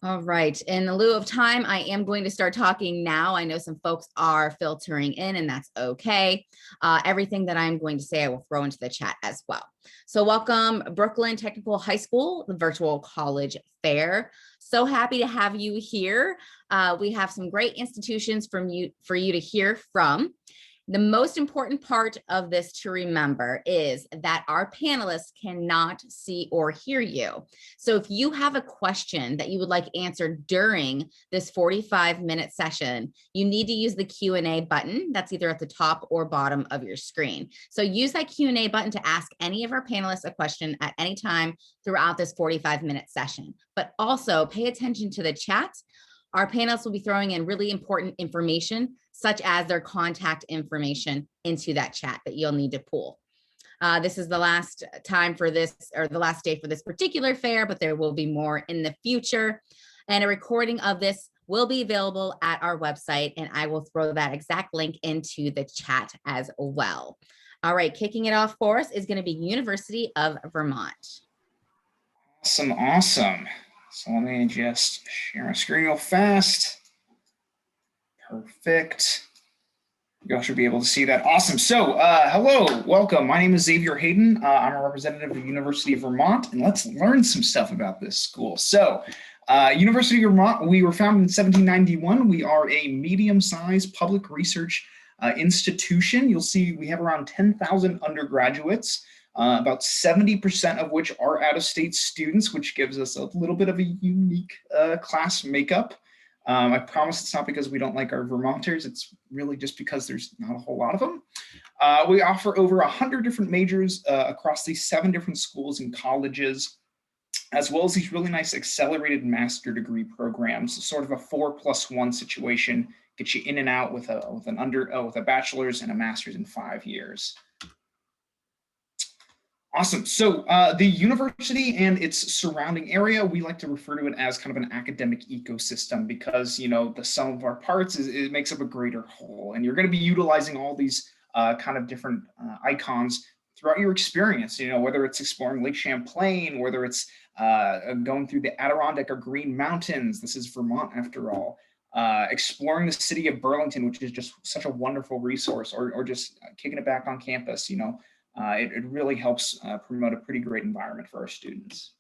All right. In the lieu of time, I am going to start talking now. I know some folks are filtering in, and that's okay. Everything that I'm going to say, I will throw into the chat as well. So welcome, Brooklyn Technical High School, the virtual college fair. So happy to have you here. We have some great institutions for you to hear from. The most important part of this to remember is that our panelists cannot see or hear you. So if you have a question that you would like answered during this 45-minute session, you need to use the Q&A button that's either at the top or bottom of your screen. So use that Q&A button to ask any of our panelists a question at any time throughout this 45-minute session. But also pay attention to the chat. Our panelists will be throwing in really important information, such as their contact information into that chat that you'll need to pull. This is the last time for this, or the last day for this particular fair, but there will be more in the future. And a recording of this will be available at our website, and I will throw that exact link into the chat as well. All right, kicking it off for us is going to be University of Vermont. Awesome. So let me just share my screen real fast. Perfect. You all should be able to see that. Awesome. So hello, welcome. My name is Xavier Hayden. I'm a representative of the University of Vermont, and let's learn some stuff about this school. So University of Vermont, we were founded in 1791. We are a medium-sized public research institution. You'll see we have around 10,000 undergraduates. About 70% of which are out-of-state students, which gives us a little bit of a unique class makeup. I promise it's not because we don't like our Vermonters. It's really just because there's not a whole lot of them. We offer over 100 different majors across these 7 different schools and colleges, as well as these really nice accelerated master degree programs, sort of a 4+1 situation, get you in and out with a bachelor's and a master's in 5 years. Awesome. So the university and its surrounding area, we like to refer to it as kind of an academic ecosystem because, you know, the sum of our parts it makes up a greater whole. And you're going to be utilizing all these kind of different icons throughout your experience, you know, whether it's exploring Lake Champlain, whether it's going through the Adirondack or Green Mountains. This is Vermont after all. Exploring the city of Burlington, which is just such a wonderful resource, or just kicking it back on campus, you know. It really helps promote a pretty great environment for our students.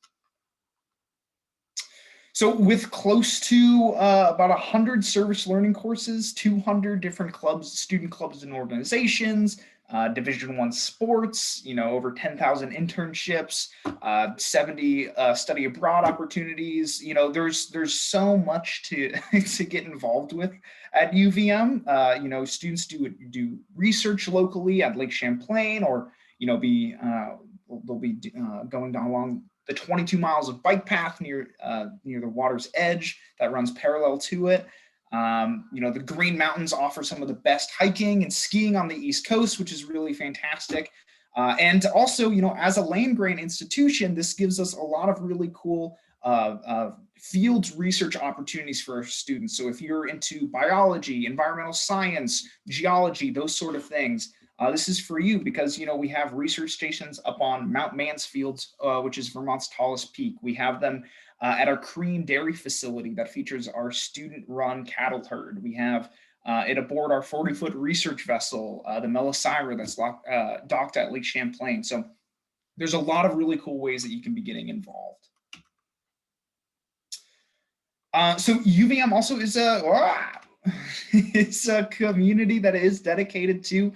So with close to about 100 service learning courses, 200 different clubs, student clubs and organizations, Division I sports, you know, over 10,000 internships, 70 study abroad opportunities. You know, there's so much to to get involved with at UVM. You know, students do research locally at Lake Champlain, or you know, they'll be going down along the 22 miles of bike path near the water's edge that runs parallel to it. You know, the Green Mountains offer some of the best hiking and skiing on the East Coast, which is really fantastic. And also, you know, as a land-grant institution, this gives us a lot of really cool field research opportunities for our students. So if you're into biology, environmental science, geology, those sort of things, this is for you because, you know, we have research stations up on Mount Mansfield, which is Vermont's tallest peak. We have them at our Cream Dairy facility that features our student-run cattle herd. We have it aboard our 40-foot research vessel, the Melisira, that's docked at Lake Champlain. So there's a lot of really cool ways that you can be getting involved. So UVM also is it's a community that is dedicated to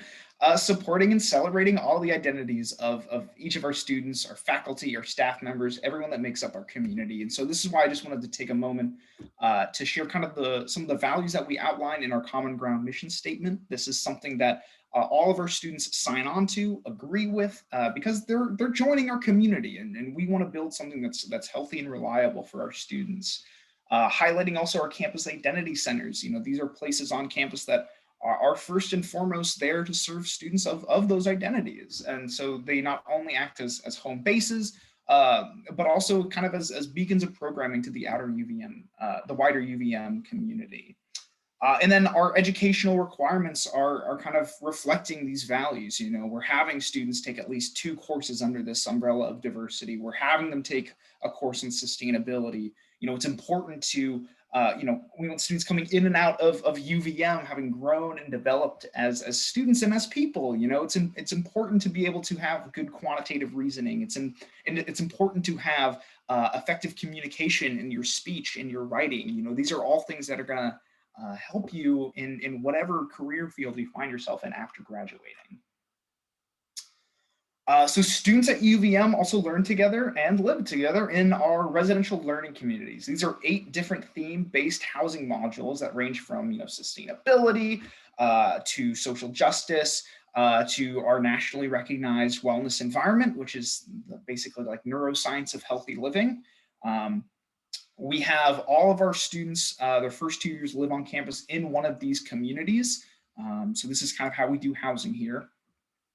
supporting and celebrating all the identities of each of our students, our faculty, our staff members, everyone that makes up our community. And so this is why I just wanted to take a moment to share kind of some of the values that we outline in our Common Ground mission statement. This is something that all of our students sign on to, agree with, because they're joining our community, and we want to build something that's healthy and reliable for our students. Highlighting also our campus identity centers. You know, these are places on campus that are first and foremost there to serve students of those identities. And so they not only act as home bases, but also kind of as beacons of programming to the outer UVM, the wider UVM community. And then our educational requirements are kind of reflecting these values. You know, we're having students take at least 2 courses under this umbrella of diversity. We're having them take a course in sustainability. It's important to, we want students coming in and out of UVM having grown and developed as students and as people. It's important to be able to have good quantitative reasoning. It's important to have effective communication in your speech, in your writing. These are all things that are going to help you in whatever career field you find yourself in after graduating. So students at UVM also learn together and live together in our residential learning communities. These are 8 different theme-based housing modules that range from sustainability to social justice to our nationally recognized wellness environment, which is basically like neuroscience of healthy living. We have all of our students, their first 2 years live on campus in one of these communities. So this is kind of how we do housing here.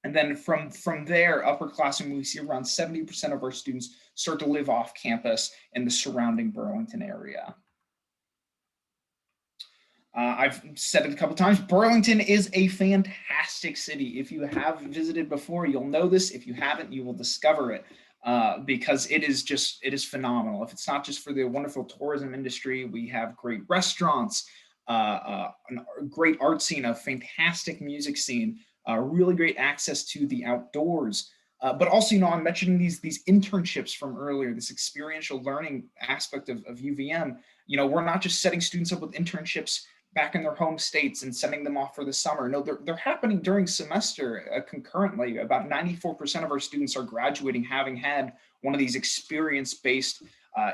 And then from there, upperclassmen, we see around 70% of our students start to live off campus in the surrounding Burlington area. I've said it a couple times, Burlington is a fantastic city. If you have visited before, you'll know this. If you haven't, you will discover it because it is phenomenal. If it's not just for the wonderful tourism industry, we have great restaurants, a great art scene, a fantastic music scene, really great access to the outdoors. But also, I'm mentioning these internships from earlier, this experiential learning aspect of UVM. We're not just setting students up with internships back in their home states and sending them off for the summer. No, they're happening during semester concurrently. About 94% of our students are graduating having had one of these experience-based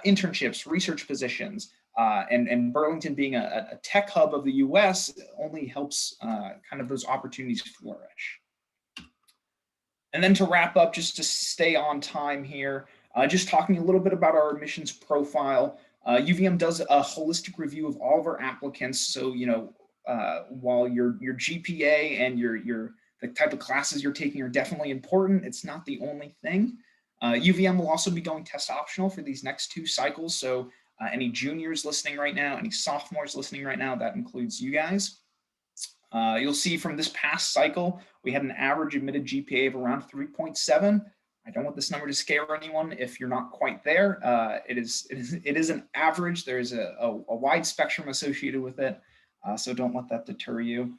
internships, research positions. And Burlington being a tech hub of the US only helps kind of those opportunities flourish. And then to wrap up, just to stay on time here, just talking a little bit about our admissions profile. UVM does a holistic review of all of our applicants. So, while your GPA and the type of classes you're taking are definitely important, it's not the only thing. UVM will also be going test optional for these next 2 cycles. So any juniors listening right now, any sophomores listening right now, that includes you guys. You'll see from this past cycle, we had an average admitted GPA of around 3.7. I don't want this number to scare anyone if you're not quite there. It is an average. There's a wide spectrum associated with it, so don't let that deter you.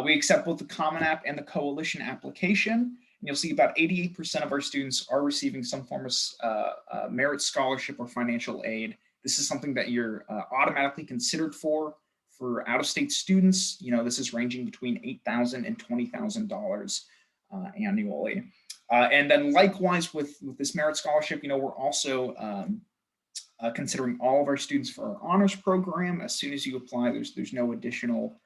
We accept both the Common App and the Coalition application. And you'll see about 88% of our students are receiving some form of merit scholarship or financial aid. This is something that you're automatically considered for out-of-state students. This is ranging between $8,000 and $20,000 annually. And then likewise with this merit scholarship, we're also considering all of our students for our honors program. As soon as you apply, there's no additional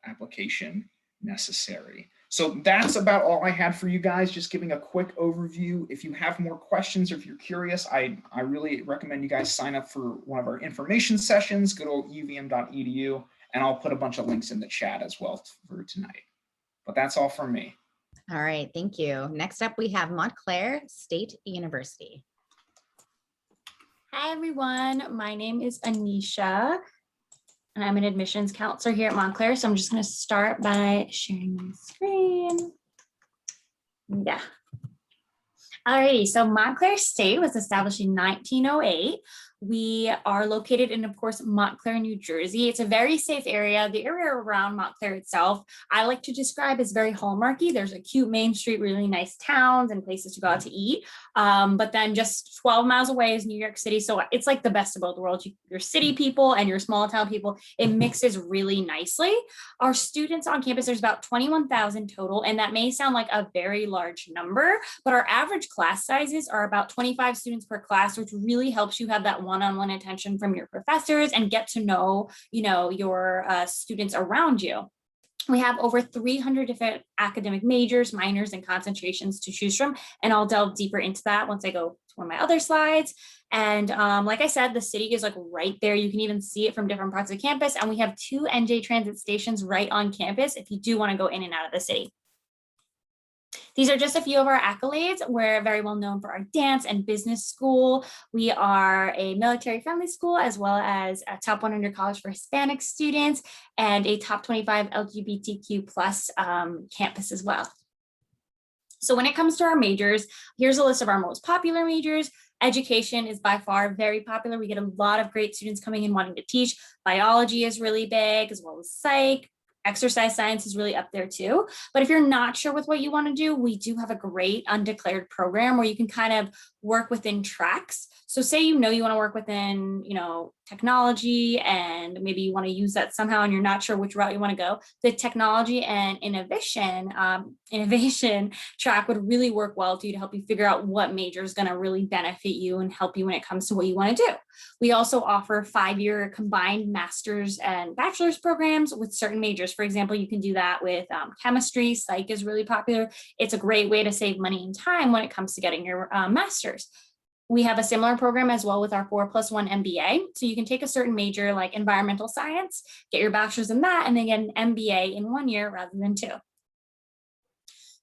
application necessary. So that's about all I had for you guys, just giving a quick overview. If you have more questions or if you're curious, I really recommend you guys sign up for one of our information sessions, go to uvm.edu, and I'll put a bunch of links in the chat as well for tonight. But that's all from me. All right, thank you. Next up, we have Montclair State University. Hi, everyone. My name is Anisha, and I'm an admissions counselor here at Montclair. So I'm just going to start by sharing my screen. Yeah. Alrighty, so Montclair State was established in 1908. We are located in, of course, Montclair, New Jersey. It's a very safe area. The area around Montclair itself, I like to describe as very hallmarky. There's a cute main street, really nice towns and places to go out to eat. But then just 12 miles away is New York City. So it's like the best of both worlds. Your city people and your small town people, it mixes really nicely. Our students on campus, there's about 21,000 total. And that may sound like a very large number, but our average class sizes are about 25 students per class, which really helps you have that one-on-one attention from your professors and get to know, your students around you. We have over 300 different academic majors, minors, and concentrations to choose from, and I'll delve deeper into that once I go to one of my other slides. And like I said, the city is like right there. You can even see it from different parts of campus, and we have 2 NJ Transit stations right on campus if you do want to go in and out of the city. These are just a few of our accolades. We're very well known for our dance and business school. We are a military-friendly school, as well as a top 100 college for Hispanic students and a top 25 LGBTQ plus campus as well. So when it comes to our majors, here's a list of our most popular majors. Education is by far very popular. We get a lot of great students coming in wanting to teach. Biology is really big, as well as psych. Exercise science is really up there too. But if you're not sure with what you want to do, we do have a great undeclared program where you can kind of work within tracks. So say you want to work within, technology, and maybe you want to use that somehow and you're not sure which route you want to go. The technology and innovation track would really work well for you to help you figure out what major is going to really benefit you and help you when it comes to what you want to do. We also offer 5-year combined master's and bachelor's programs with certain majors. For example, you can do that with chemistry. Psych is really popular. It's a great way to save money and time when it comes to getting your master's. We have a similar program as well with our 4+1 MBA. So you can take a certain major like environmental science, get your bachelor's in that, and then get an MBA in 1 year rather than 2.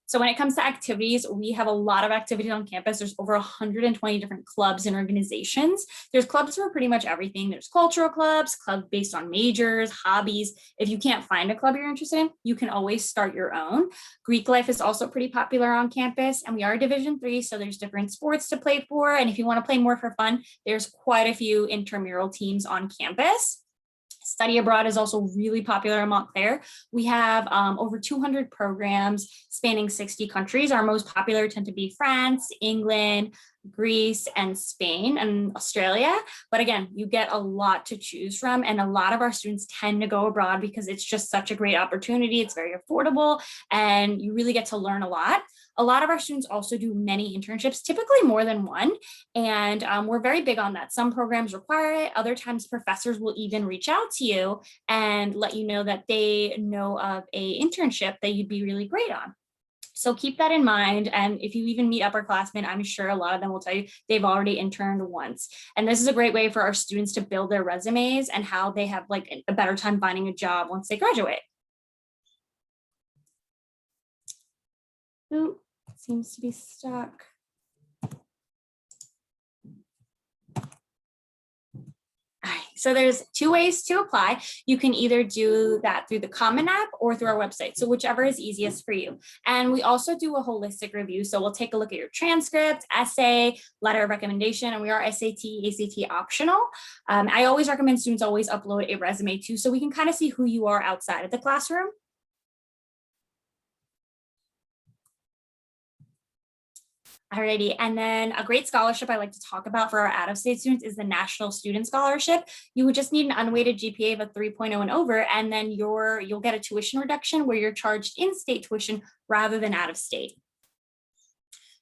So when it comes to activities, we have a lot of activities on campus. There's over 120 different clubs and organizations. There's clubs for pretty much everything. There's cultural clubs, clubs based on majors, hobbies. If you can't find a club you're interested in, you can always start your own. Greek life is also pretty popular on campus, and we are Division III, so there's different sports to play for. And if you want to play more for fun, there's quite a few intramural teams on campus. Study abroad is also really popular in Montclair. We have over 200 programs spanning 60 countries. Our most popular tend to be France, England, Greece, and Spain, and Australia. But again, you get a lot to choose from. And a lot of our students tend to go abroad because it's just such a great opportunity. It's very affordable, and you really get to learn a lot. A lot of our students also do many internships, typically more than one. And we're very big on that. Some programs require it. Other times professors will even reach out to you and let you know that they know of a internship that you'd be really great on. So keep that in mind. And if you even meet upperclassmen, I'm sure a lot of them will tell you they've already interned once. And this is a great way for our students to build their resumes and how they have like a better time finding a job once they graduate. Ooh, seems to be stuck. So there's 2 ways to apply. You can either do that through the Common App or through our website. So whichever is easiest for you. And we also do a holistic review. So we'll take a look at your transcript, essay, letter of recommendation, and we are SAT, ACT optional. I always recommend students always upload a resume too, so we can kind of see who you are outside of the classroom. Alrighty, and then a great scholarship I like to talk about for our out-of-state students is the National Student Scholarship. You would just need an unweighted GPA of a 3.0 and over, and then you'll get a tuition reduction where you're charged in-state tuition rather than out-of-state.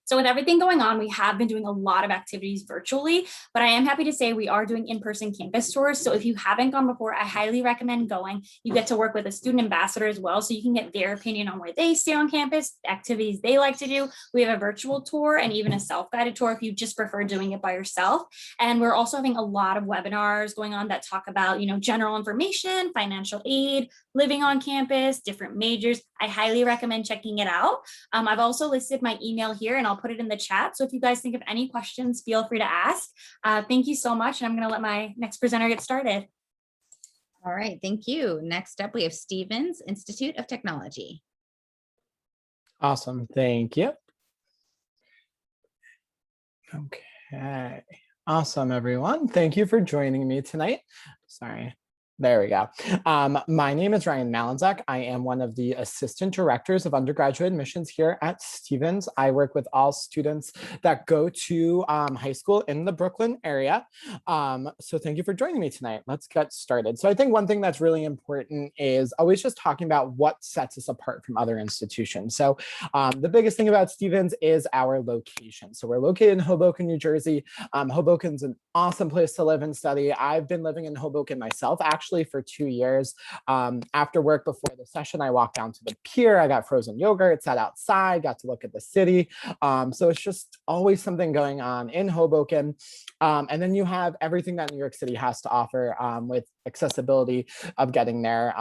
So with everything going on, we have been doing a lot of activities virtually, but I am happy to say we are doing in-person campus tours. So if you haven't gone before, I highly recommend going. You get to work with a student ambassador as well, so you can get their opinion on where they stay on campus, activities they like to do. We have a virtual tour and even a self-guided tour if you just prefer doing it by yourself. And we're also having a lot of webinars going on that talk about, general information, financial aid, living on campus, different majors. I highly recommend checking it out. I've also listed my email here, and I'll put it in the chat. So if you guys think of any questions, feel free to ask. Thank you so much. And I'm going to let my next presenter get started. All right. Thank you. Next up, we have Stevens Institute of Technology. Awesome. Thank you. Okay. Awesome, everyone. Thank you for joining me tonight. Sorry. There we go. My name is Ryan Malinzak. I am one of the assistant directors of undergraduate admissions here at Stevens. I work with all students that go to high school in the Brooklyn area. So thank you for joining me tonight. Let's get started. So I think one thing that's really important is always just talking about what sets us apart from other institutions. So the biggest thing about Stevens is our location. So we're located in Hoboken, New Jersey. Hoboken's an awesome place to live and study. I've been living in Hoboken myself, actually, for 2 years. After work before the session, I walked down to the pier. I got frozen yogurt, sat outside, got to look at the city. So it's just always something going on in Hoboken. And then you have everything that New York City has to offer with accessibility of getting there.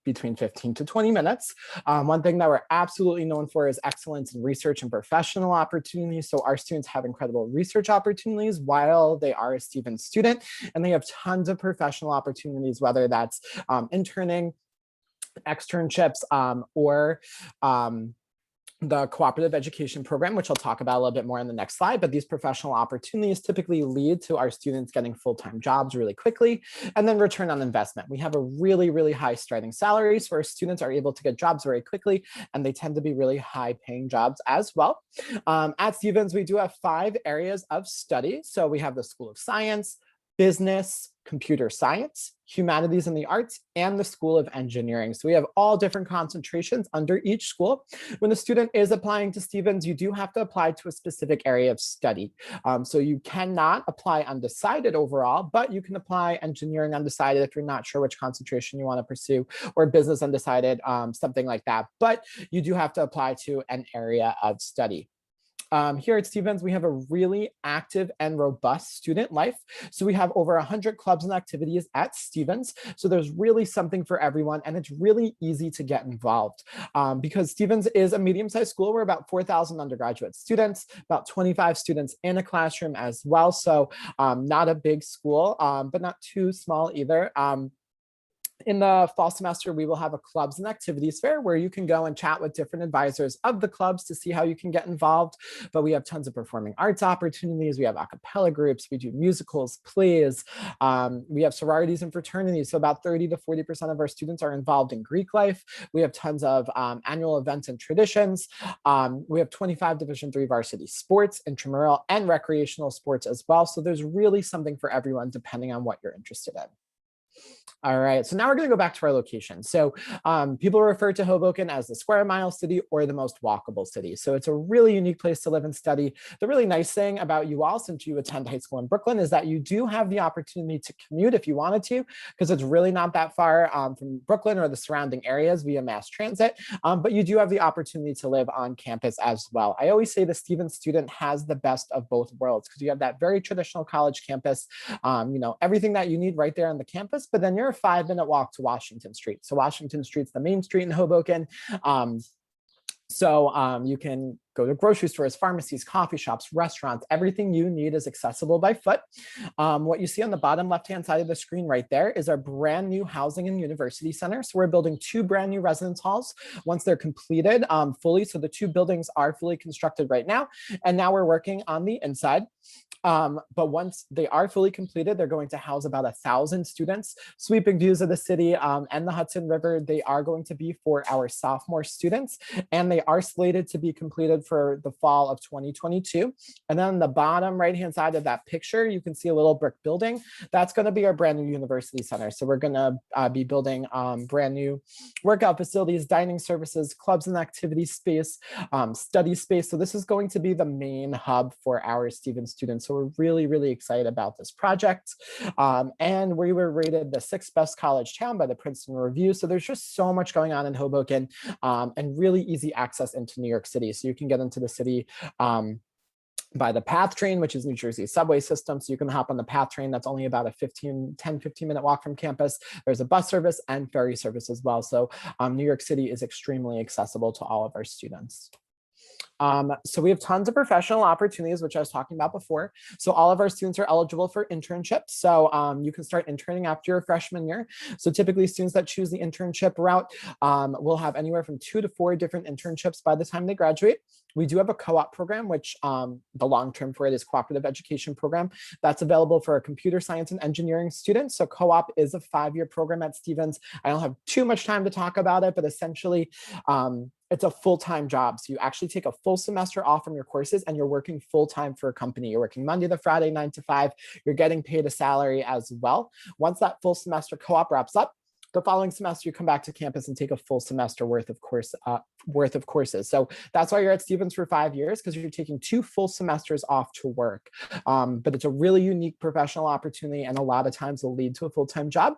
Between 15 to 20 minutes. One thing that we're absolutely known for is excellence in research and professional opportunities. So our students have incredible research opportunities while they are a Stevens student, and they have tons of professional opportunities, whether that's interning, externships, or the cooperative education program, which I'll talk about a little bit more in the next slide, but these professional opportunities typically lead to our students getting full-time jobs really quickly, and then return on investment. We have a really, really high starting salaries where students are able to get jobs very quickly, and they tend to be really high paying jobs as well. At Stevens, we do have 5 areas of study. So we have the School of Science, Business, Computer Science, Humanities and the Arts, and the School of Engineering. So we have all different concentrations under each school. When a student is applying to Stevens, you do have to apply to a specific area of study. So you cannot apply undecided overall, but you can apply engineering undecided if you're not sure which concentration you want to pursue, or business undecided, something like that. But you do have to apply to an area of study. Here at Stevens, we have a really active and robust student life. So we have over 100 clubs and activities at Stevens. So there's really something for everyone, and it's really easy to get involved because Stevens is a medium-sized school. We're about 4,000 undergraduate students, about 25 students in a classroom as well. So not a big school, but not too small either. In the fall semester, we will have a clubs and activities fair where you can go and chat with different advisors of the clubs to see how you can get involved. But we have tons of performing arts opportunities. We have a cappella groups. We do musicals, plays. We have sororities and fraternities. So about 30 to 40% of our students are involved in Greek life. We have tons of annual events and traditions. We have 25 Division III varsity sports, intramural, and recreational sports as well. So there's really something for everyone depending on what you're interested in. All right, so now we're going to go back to our location. So people refer to Hoboken as the square mile city or the most walkable city. So it's a really unique place to live and study. The really nice thing about you all, since you attend high school in Brooklyn, is that you do have the opportunity to commute if you wanted to, because it's really not that far from Brooklyn or the surrounding areas via mass transit. But you do have the opportunity to live on campus as well. I always say the Stevens student has the best of both worlds because you have that very traditional college campus, everything that you need right there on the campus, but then you're a 5-minute walk to Washington Street. So Washington Street's the main street in Hoboken. So you can go to grocery stores, pharmacies, coffee shops, restaurants. Everything you need is accessible by foot. What you see on the bottom left-hand side of the screen right there is our brand new housing and university center. So we're building 2 brand new residence halls once they're completed fully. So the 2 buildings are fully constructed right now. And now we're working on the inside. But once they are fully completed, they're going to house about 1,000 students. Sweeping views of the city and the Hudson River. They are going to be for our sophomore students, and they are slated to be completed for the fall of 2022. And then on the bottom right-hand side of that picture, you can see a little brick building. That's going to be our brand new university center. So we're going to be building brand new workout facilities, dining services, clubs and activity space, study space. So this is going to be the main hub for our Stevens students. So we're really, really excited about this project. And we were rated the 6th best college town by the Princeton Review. So there's just so much going on in Hoboken and really easy access into New York City. So you can get into the city by the PATH train, which is New Jersey's subway system. So you can hop on the PATH train. That's only about a 15 minute walk from campus. There's a bus service and ferry service as well. So New York City is extremely accessible to all of our students. So we have tons of professional opportunities, which I was talking about before. So all of our students are eligible for internships. So you can start interning after your freshman year. So typically students that choose the internship route will have anywhere from 2 to 4 different internships by the time they graduate. We do have a co-op program, which the long term for it is cooperative education program. That's available for our computer science and engineering students. So co-op is a 5-year program at Stevens. I don't have too much time to talk about it, but essentially it's a full-time job. So you actually take a full semester off from your courses and you're working full-time for a company. You're working Monday to Friday, 9 to 5. You're getting paid a salary as well. Once that full semester co-op wraps up, the following semester, you come back to campus and take a full semester worth of courses. So that's why you're at Stevens for 5 years, because you're taking 2 full semesters off to work. But it's a really unique professional opportunity, and a lot of times will lead to a full-time job.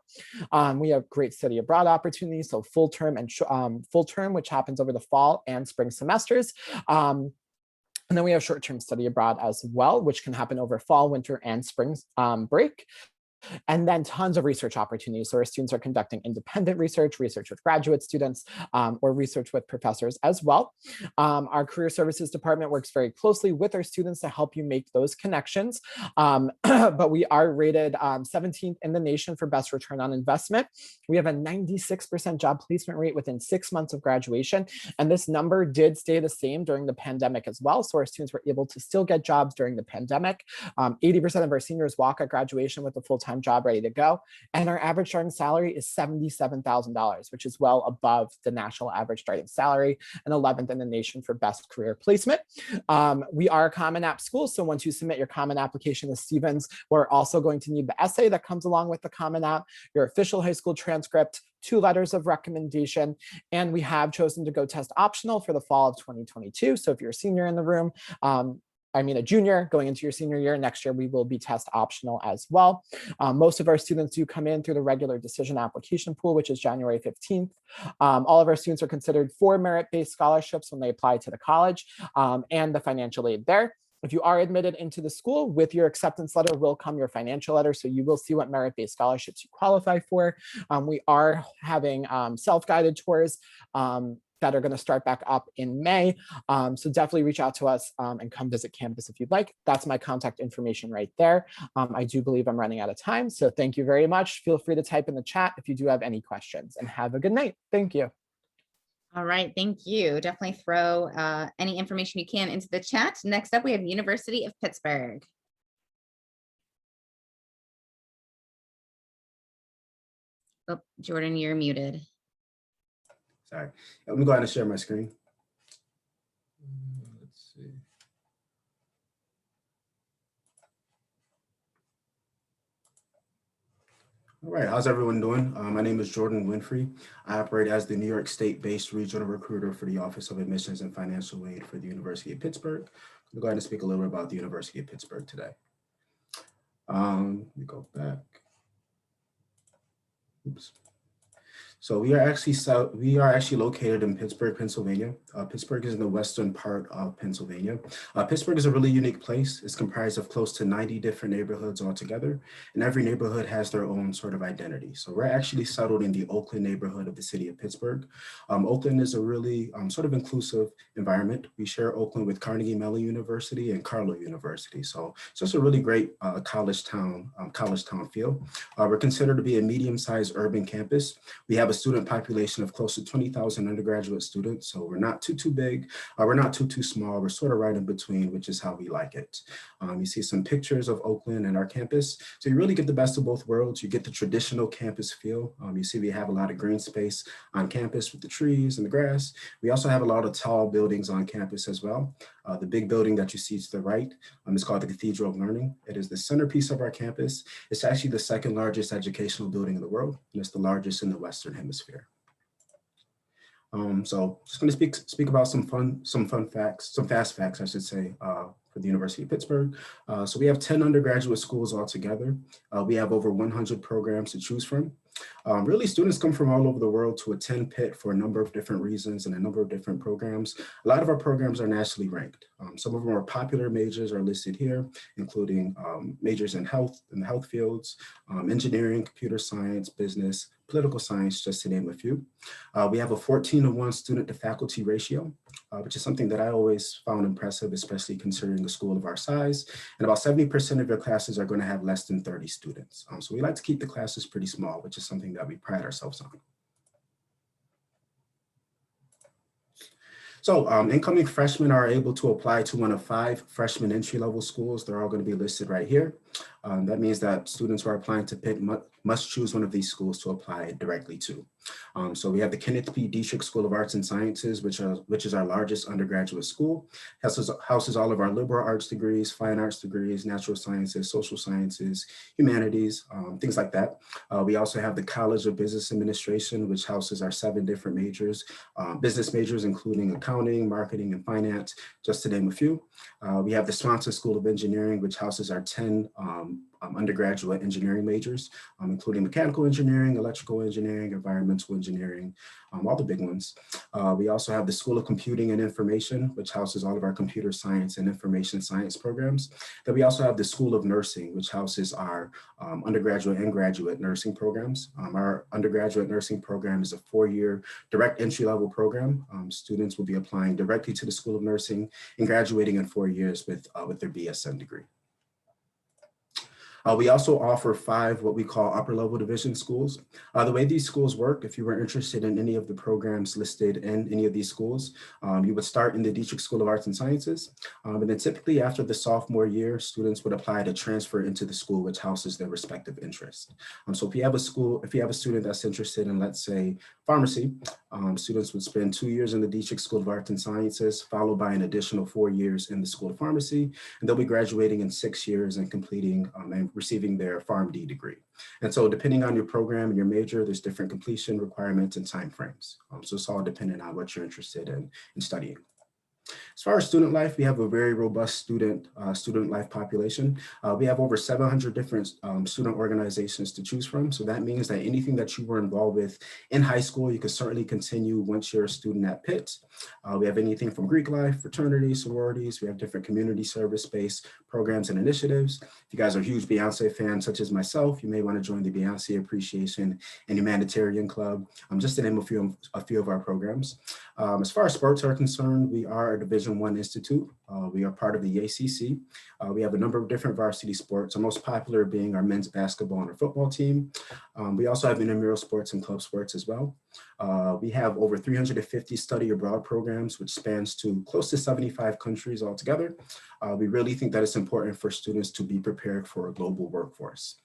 We have great study abroad opportunities, so full term, which happens over the fall and spring semesters. And then we have short-term study abroad as well, which can happen over fall, winter, and spring break. And then tons of research opportunities. So our students are conducting independent research, research with graduate students, or research with professors as well. Our career services department works very closely with our students to help you make those connections. But we are rated 17th in the nation for best return on investment. We have a 96% job placement rate within 6 months of graduation. And this number did stay the same during the pandemic as well. So our students were able to still get jobs during the pandemic. 80% of our seniors walk at graduation with a full-time job ready to go. And our average starting salary is $77,000, which is well above the national average starting salary and 11th in the nation for best career placement. We are a Common App school. So once you submit your Common Application to Stevens, we're also going to need the essay that comes along with the Common App, your official high school transcript, 2 letters of recommendation, and we have chosen to go test optional for the fall of 2022. So if you're a senior in the room, a junior going into your senior year, next year we will be test optional as well. Most of our students do come in through the regular decision application pool, which is January 15th. All of our students are considered for merit-based scholarships when they apply to the college, and the financial aid there. If you are admitted into the school, with your acceptance letter will come your financial letter. So you will see what merit-based scholarships you qualify for. We are having self-guided tours that are going to start back up in May. So definitely reach out to us and come visit campus if you'd like. That's my contact information right there. I do believe I'm running out of time. So thank you very much. Feel free to type in the chat if you do have any questions, and have a good night. Thank you. All right, thank you. Definitely throw any information you can into the chat. Next up, we have University of Pittsburgh. Oh, Jordan, you're muted. Sorry, let me go ahead and share my screen. Let's see. All right, how's everyone doing? My name is Jordan Winfrey. I operate as the New York State-based regional recruiter for the Office of Admissions and Financial Aid for the University of Pittsburgh. I'm going to speak a little bit about the University of Pittsburgh today. Let me go back. Oops. So we are actually located in Pittsburgh, Pennsylvania. Pittsburgh is in the western part of Pennsylvania. Pittsburgh is a really unique place. It's comprised of close to 90 different neighborhoods altogether, and every neighborhood has their own sort of identity. So we're actually settled in the Oakland neighborhood of the city of Pittsburgh. Oakland is a really sort of inclusive environment. We share Oakland with Carnegie Mellon University and Carlow University. So it's just a really great college town feel. We're considered to be a medium-sized urban campus. We have a student population of close to 20,000 undergraduate students. So we're not too big, we're not too small. We're sort of right in between, which is how we like it. You see some pictures of Oakland and our campus. So you really get the best of both worlds. You get the traditional campus feel. You see we have a lot of green space on campus with the trees and the grass. We also have a lot of tall buildings on campus as well. The big building that you see to the right is called the Cathedral of Learning. It is the centerpiece of our campus. It's actually the second largest educational building in the world, and it's the largest in the Western Hemisphere. So just going to speak about some fast facts, I should say, for the University of Pittsburgh. So we have 10 undergraduate schools altogether. We have over 100 programs to choose from. Really, students come from all over the world to attend Pitt for a number of different reasons and a number of different programs. A lot of our programs are nationally ranked. Some of our more popular majors are listed here, including majors in the health fields, engineering, computer science, business, political science, just to name a few. We have a 14-to-1 student to faculty ratio, which is something that I always found impressive, especially considering a school of our size. And about 70% of your classes are going to have less than 30 students. So we like to keep the classes pretty small, which is something that we pride ourselves on. So incoming freshmen are able to apply to one of 5 freshman entry-level schools. They're all going to be listed right here. That means that students who are applying to Pitt must choose one of these schools to apply directly to. So we have the Kenneth P. Dietrich School of Arts and Sciences, which is our largest undergraduate school. Houses all of our liberal arts degrees, fine arts degrees, natural sciences, social sciences, humanities, things like that. We also have the College of Business Administration, which houses our 7 different majors, business majors, including accounting, marketing, and finance, just to name a few. We have the Swanson School of Engineering, which houses our 10 undergraduate engineering majors, including mechanical engineering, electrical engineering, environmental engineering, all the big ones. We also have the School of Computing and Information, which houses all of our computer science and information science programs. Then we also have the School of Nursing, which houses our undergraduate and graduate nursing programs. Our undergraduate nursing program is a 4-year direct entry-level program. Students will be applying directly to the School of Nursing and graduating in 4 years with their BSN degree. We also offer 5 what we call upper level division schools. The way these schools work, if you were interested in any of the programs listed in any of these schools, you would start in the Dietrich School of Arts and Sciences. And then typically after the sophomore year, students would apply to transfer into the school which houses their respective interest. So if you have a student that's interested in, let's say, pharmacy, students would spend 2 years in the Dietrich School of Arts and Sciences, followed by an additional 4 years in the School of Pharmacy, and they'll be graduating in 6 years and completing and receiving their PharmD degree. And so depending on your program and your major, there's different completion requirements and timeframes. So it's all dependent on what you're interested in studying. As far as student life, we have a very robust student life population. We have over 700 different student organizations to choose from. So that means that anything that you were involved with in high school, you can certainly continue once you're a student at Pitt. We have anything from Greek life, fraternities, sororities. We have different community service-based programs and initiatives. If you guys are huge Beyonce fans, such as myself, you may want to join the Beyonce Appreciation and Humanitarian Club, just to name a few of our programs. As far as sports are concerned, we are a Division I institute. We are part of the ACC. We have a number of different varsity sports, our most popular being our men's basketball and our football team. We also have intramural sports and club sports as well. We have over 350 study abroad programs, which spans to close to 75 countries altogether. We really think that it's important for students to be prepared for a global workforce.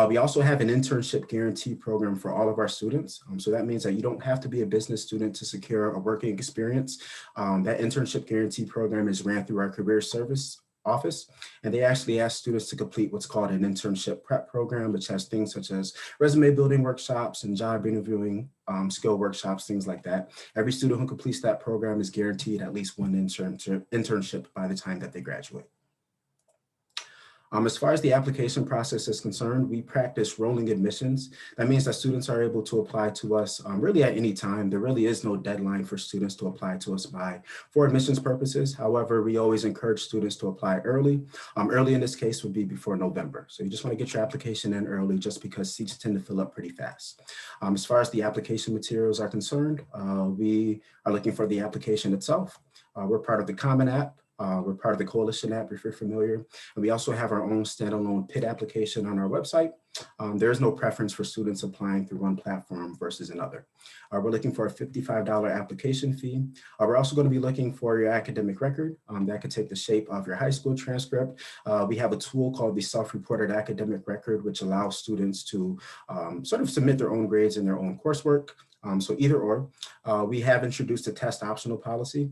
We also have an internship guarantee program for all of our students. So that means that you don't have to be a business student to secure a working experience. That internship guarantee program is ran through our career service office, and they actually ask students to complete what's called an internship prep program, which has things such as resume building workshops and job interviewing skill workshops, things like that. Every student who completes that program is guaranteed at least one internship by the time that they graduate. As far as the application process is concerned, we practice rolling admissions. That means that students are able to apply to us really at any time. There really is no deadline for students to apply to us by for admissions purposes. However, we always encourage students to apply early. Early in this case would be before November. So you just want to get your application in early just because seats tend to fill up pretty fast. As far as the application materials are concerned, we are looking for the application itself. We're part of the Common App. We're part of the Coalition app, if you're familiar. And we also have our own standalone PIT application on our website. There is no preference for students applying through one platform versus another. We're looking for a $55 application fee. We're also going to be looking for your academic record. That could take the shape of your high school transcript. We have a tool called the self-reported academic record, which allows students to sort of submit their own grades in their own coursework. So either or. We have introduced a test optional policy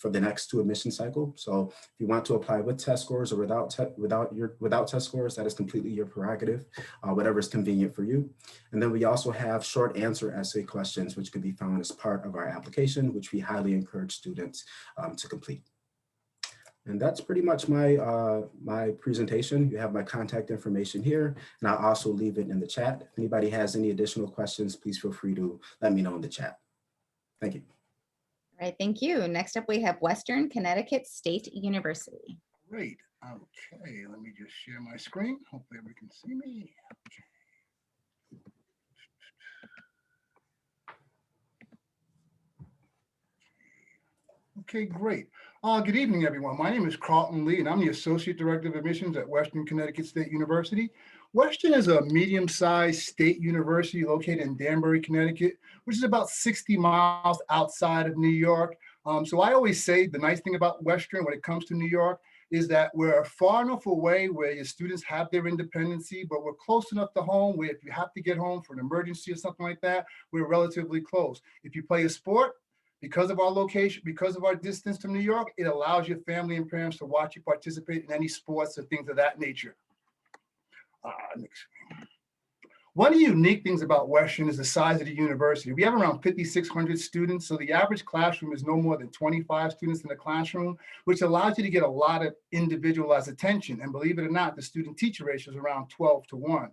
for the next 2 admission cycle. So if you want to apply with test scores or without test scores, that is completely your prerogative, whatever is convenient for you. And then we also have short answer essay questions, which can be found as part of our application, which we highly encourage students to complete. And that's pretty much my presentation. You have my contact information here, and I'll also leave it in the chat. If anybody has any additional questions, please feel free to let me know in the chat. Thank you. All right, thank you. Next up, we have Western Connecticut State University. Great. Okay, let me just share my screen. Hopefully everybody can see me. Okay, great. Good evening, everyone. My name is Carlton Lee, and I'm the Associate Director of Admissions at Western Connecticut State University. Western is a medium-sized state university located in Danbury, Connecticut, which is about 60 miles outside of New York. So I always say the nice thing about Western when it comes to New York is that we're far enough away where your students have their independency, but we're close enough to home where if you have to get home for an emergency or something like that, we're relatively close. If you play a sport, because of our location, because of our distance to New York, it allows your family and parents to watch you participate in any sports or things of that nature. Next. One of the unique things about Western is the size of the university. We have around 5,600 students, so the average classroom is no more than 25 students in the classroom, which allows you to get a lot of individualized attention. And believe it or not, the student-teacher ratio is around 12-1.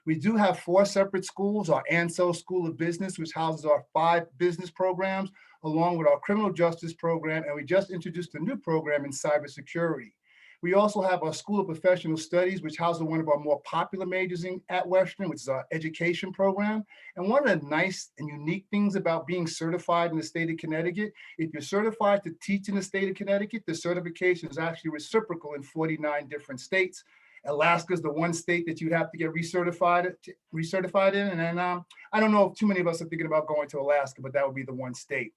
We do have 4 separate schools: our Ansel School of Business, which houses our 5 business programs, along with our criminal justice program, and we just introduced a new program in cybersecurity. We also have our School of Professional Studies, which houses one of our more popular majors at Western, which is our education program. And one of the nice and unique things about being certified in the state of Connecticut, if you're certified to teach in the state of Connecticut, the certification is actually reciprocal in 49 different states. Alaska is the one state that you'd have to get recertified in. And then I don't know if too many of us are thinking about going to Alaska, but that would be the one state.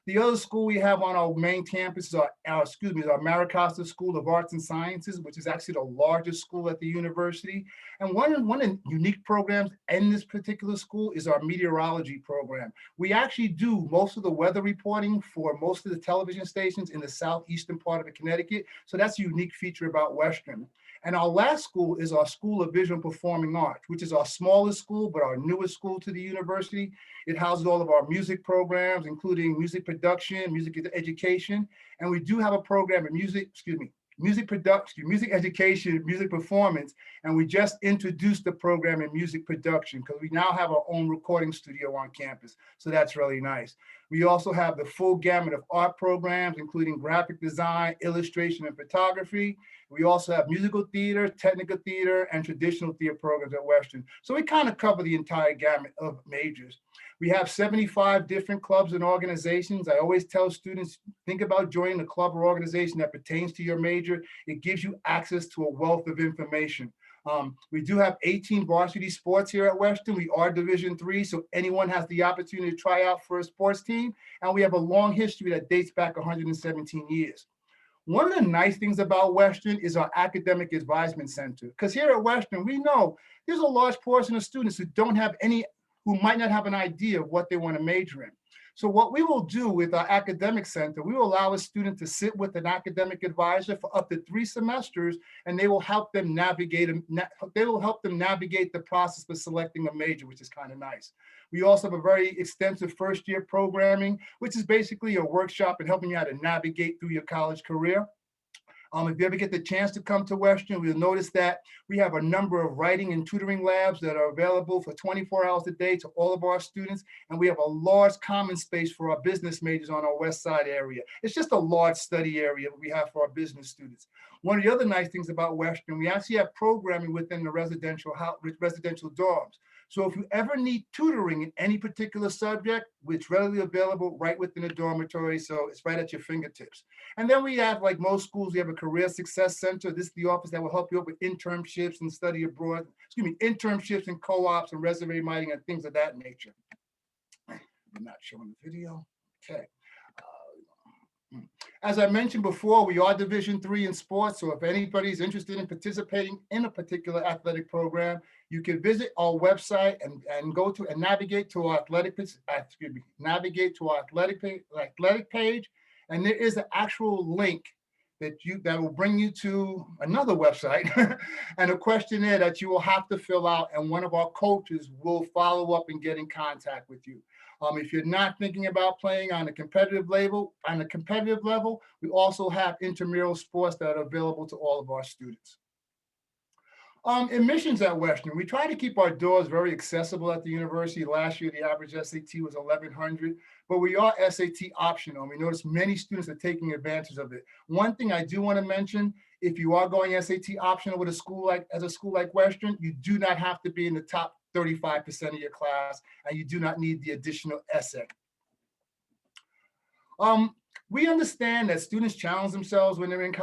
The other school we have on our main campus is our Maricosta School of Arts and Sciences, which is actually the largest school at the university. And one of the unique programs in this particular school is our meteorology program. We actually do most of the weather reporting for most of the television stations in the southeastern part of Connecticut. So that's a unique feature about Western. And our last school is our School of Visual and Performing Arts, which is our smallest school, but our newest school to the university. It houses all of our music programs, including music production, music education. And we do have a program in music production, music education, music performance. And we just introduced the program in music production because we now have our own recording studio on campus. So that's really nice. We also have the full gamut of art programs, including graphic design, illustration, and photography. We also have musical theater, technical theater, and traditional theater programs at Western. So we kind of cover the entire gamut of majors. We have 75 different clubs and organizations. I always tell students, think about joining a club or organization that pertains to your major. It gives you access to a wealth of information. We do have 18 varsity sports here at Western. We are Division III, so anyone has the opportunity to try out for a sports team. And we have a long history that dates back 117 years. One of the nice things about Western is our academic advisement center. Because here at Western, we know there's a large portion of students who might not have an idea of what they want to major in. So what we will do with our academic center, we will allow a student to sit with an academic advisor for up to 3 semesters, and they will help them navigate the process for selecting a major, which is kind of nice. We also have a very extensive first-year programming, which is basically a workshop in helping you how to navigate through your college career. If you ever get the chance to come to Western, you'll notice that we have a number of writing and tutoring labs that are available for 24 hours a day to all of our students. And we have a large common space for our business majors on our west side area. It's just a large study area that we have for our business students. One of the other nice things about Western, we actually have programming within the residential dorms. So if you ever need tutoring in any particular subject, it's readily available right within the dormitory. So it's right at your fingertips. And then we have, like most schools, we have a career success center. This is the office that will help you out with internships and study abroad, internships and co-ops and resume writing and things of that nature. I'm not showing the video. Okay. As I mentioned before, we are Division III in sports. So if anybody's interested in participating in a particular athletic program, you can visit our website and navigate to our athletic page. And there is an actual link that will bring you to another website and a questionnaire that you will have to fill out, and one of our coaches will follow up and get in contact with you. If you're not thinking about playing on a competitive level, we also have intramural sports that are available to all of our students. Admissions at Western, we try to keep our doors very accessible at the university. Last year, the average SAT was 1,100, but we are SAT optional. We notice many students are taking advantage of it. One thing I do want to mention, if you are going SAT optional with a school like Western, you do not have to be in the top 35% of your class, and you do not need the additional essay. We understand that students challenge themselves when they're in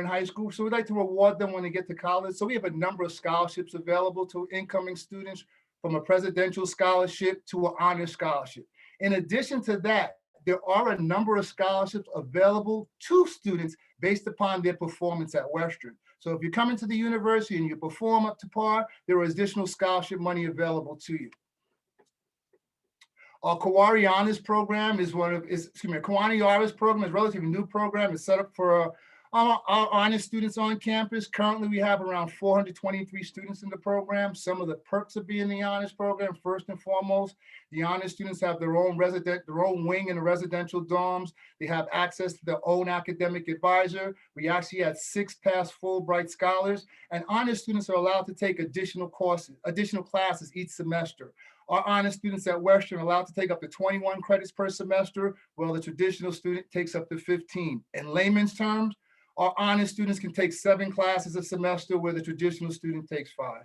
high school, so we'd like to reward them when they get to college. So we have a number of scholarships available to incoming students, from a presidential scholarship to an honor scholarship. In addition to that, there are a number of scholarships available to students based upon their performance at Western. So if you come into the university and you perform up to par, there is additional scholarship money available to you. Our Kawari Honors program is a relatively new program. It's set up for Our honors students on campus, currently we have around 423 students in the program. Some of the perks of being in the honors program, first and foremost, the honors students have their own wing in the residential dorms. They have access to their own academic advisor. We actually had 6 past Fulbright scholars, and honors students are allowed to take additional classes each semester. Our honors students at Western are allowed to take up to 21 credits per semester, while the traditional student takes up to 15. In layman's terms, our honors students can take 7 classes a semester, where the traditional student takes 5.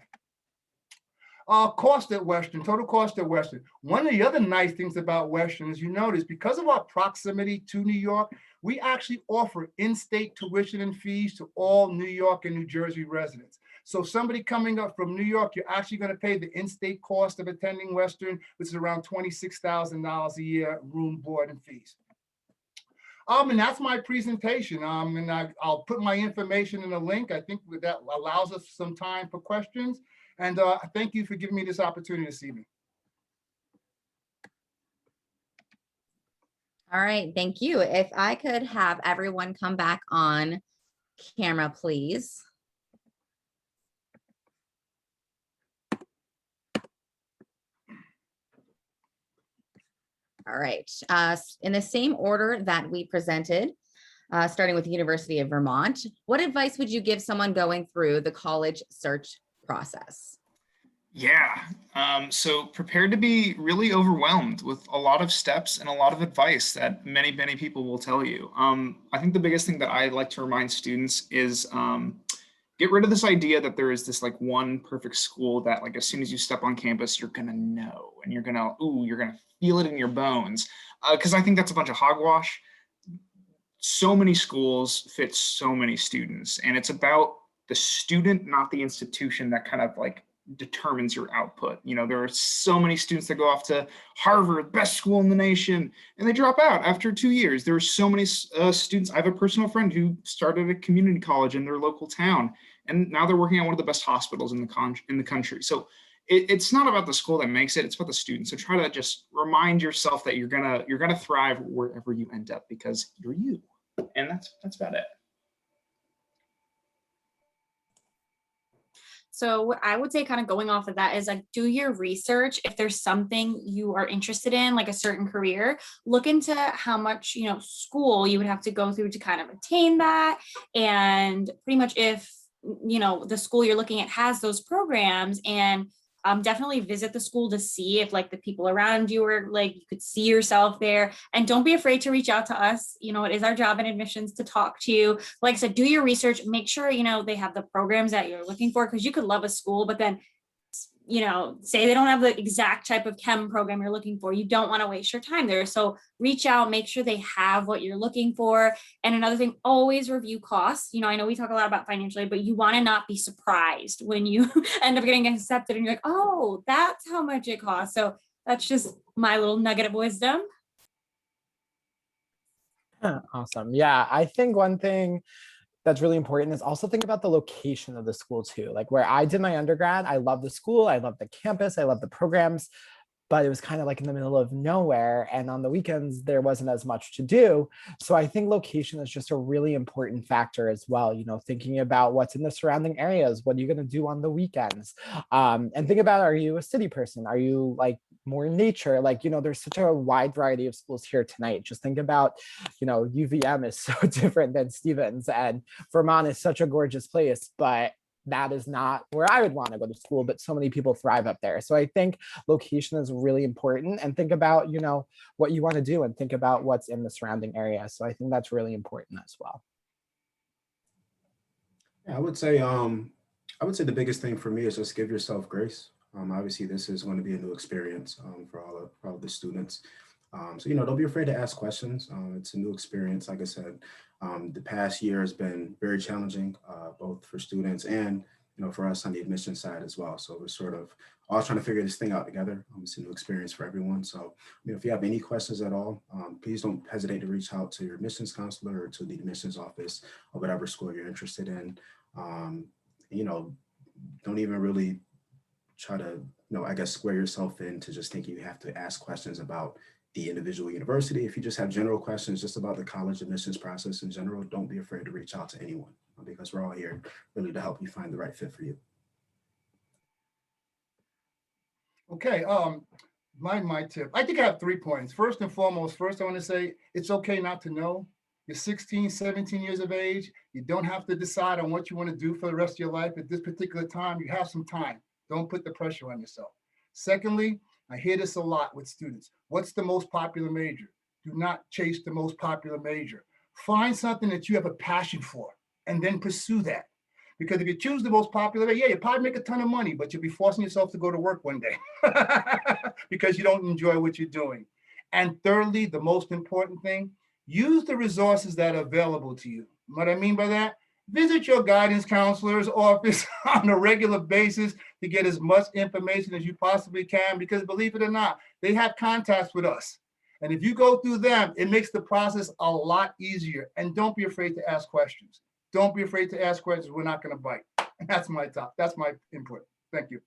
Cost at Western, total cost at Western. One of the other nice things about Western is, you notice, because of our proximity to New York, we actually offer in-state tuition and fees to all New York and New Jersey residents. So somebody coming up from New York, you're actually going to pay the in-state cost of attending Western, which is around $26,000 a year, room, board, and fees. And that's my presentation. And I'll put my information in a link. I think that allows us some time for questions. And thank you for giving me this opportunity this evening. All right, thank you. If I could have everyone come back on camera, please. All right, in the same order that we presented, starting with the University of Vermont, what advice would you give someone going through the college search process? Yeah, so prepared to be really overwhelmed with a lot of steps and a lot of advice that many people will tell you. I think the biggest thing that I like to remind students is get rid of this idea that there is this like one perfect school that like as soon as you step on campus, you're gonna know and you're gonna feel it in your bones. Because I think that's a bunch of hogwash. So many schools fit so many students, and it's about the student, not the institution, that kind of like determines your output. You know, there are so many students that go off to Harvard, best school in the nation, and they drop out after 2 years. There are so many students. I have a personal friend who started a community college in their local town, and now they're working at one of the best hospitals in the country. So it's not about the school that makes it, it's about the students. So try to just remind yourself that you're gonna thrive wherever you end up, because you're you. And that's about it. So what I would say, kind of going off of that, is like, do your research. If there's something you are interested in, like a certain career, look into how much, school you would have to go through to kind of attain that. And pretty much if, the school you're looking at has those programs, and definitely visit the school to see if like the people around you are like, you could see yourself there. And don't be afraid to reach out to us. It is our job in admissions to talk to you. Like I said, do your research, make sure, they have the programs that you're looking for, because you could love a school, but then, say they don't have the exact type of chem program you're looking for. You don't want to waste your time there. So reach out, make sure they have what you're looking for. And another thing, always review costs. I know we talk a lot about financial aid, but you want to not be surprised when you end up getting accepted and you're like, oh, that's how much it costs. So that's just my little nugget of wisdom. Awesome. Yeah, I think one thing that's really important is also think about the location of the school too. Like where I did my undergrad, I love the school, I love the campus, I love the programs, but it was kind of like in the middle of nowhere. And on the weekends, there wasn't as much to do. So I think location is just a really important factor as well. Thinking about what's in the surrounding areas, what are you going to do on the weekends? And think about, are you a city person? Are you like more nature? Like, there's such a wide variety of schools here tonight. Just think about, UVM is so different than Stevens, and Vermont is such a gorgeous place, but that is not where I would want to go to school, but so many people thrive up there. So I think location is really important, and think about, what you want to do, and think about what's in the surrounding area. So I think that's really important as well. Yeah, I would say the biggest thing for me is just give yourself grace. Obviously, this is going to be a new experience for all of the students. So, don't be afraid to ask questions. It's a new experience. Like I said, the past year has been very challenging, both for students and, for us on the admission side as well. So we're sort of all trying to figure this thing out together. It's a new experience for everyone. So, if you have any questions at all, please don't hesitate to reach out to your admissions counselor or to the admissions office or whatever school you're interested in. Don't even really try to, square yourself into just thinking you have to ask questions about the individual university. If you just have general questions just about the college admissions process in general, don't be afraid to reach out to anyone, because we're all here really to help you find the right fit for you. Okay, my tip. I think I have 3 points. First and foremost, I want to say it's okay not to know. You're 16, 17 years of age. You don't have to decide on what you want to do for the rest of your life at this particular time. You have some time. Don't put the pressure on yourself. Secondly, I hear this a lot with students. What's the most popular major? Do not chase the most popular major. Find something that you have a passion for and then pursue that. Because if you choose the most popular, yeah, you'll probably make a ton of money, but you'll be forcing yourself to go to work one day because you don't enjoy what you're doing. And thirdly, the most important thing, use the resources that are available to you. What I mean by that, visit your guidance counselor's office on a regular basis to get as much information as you possibly can, because believe it or not, they have contacts with us. And if you go through them, it makes the process a lot easier. And don't be afraid to ask questions. Don't be afraid to ask questions. We're not going to bite. That's my input. Thank you.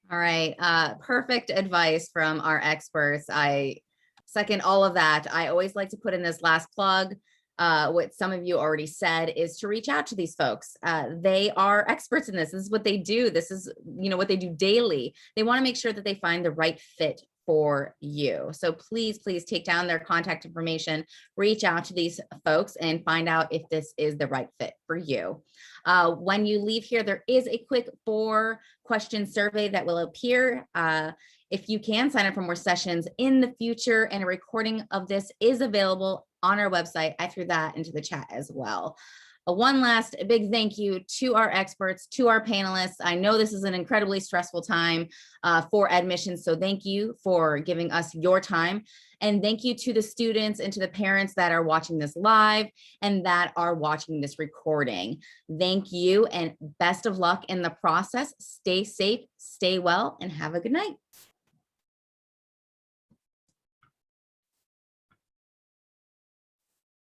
All right. Perfect advice from our experts. I second all of that. I always like to put in this last plug. What some of you already said is to reach out to these folks. They are experts in this. This is what they do. This is, what they do daily. They want to make sure that they find the right fit for you. So please take down their contact information, reach out to these folks and find out if this is the right fit for you. When you leave here, there is a quick 4-question survey that will appear. If you can sign up for more sessions in the future, and a recording of this is available on our website. I threw that into the chat as well. One last big thank you to our experts, to our panelists. I know this is an incredibly stressful time for admissions, so thank you for giving us your time. And thank you to the students and to the parents that are watching this live and that are watching this recording. Thank you and best of luck in the process. Stay safe, stay well, and have a good night.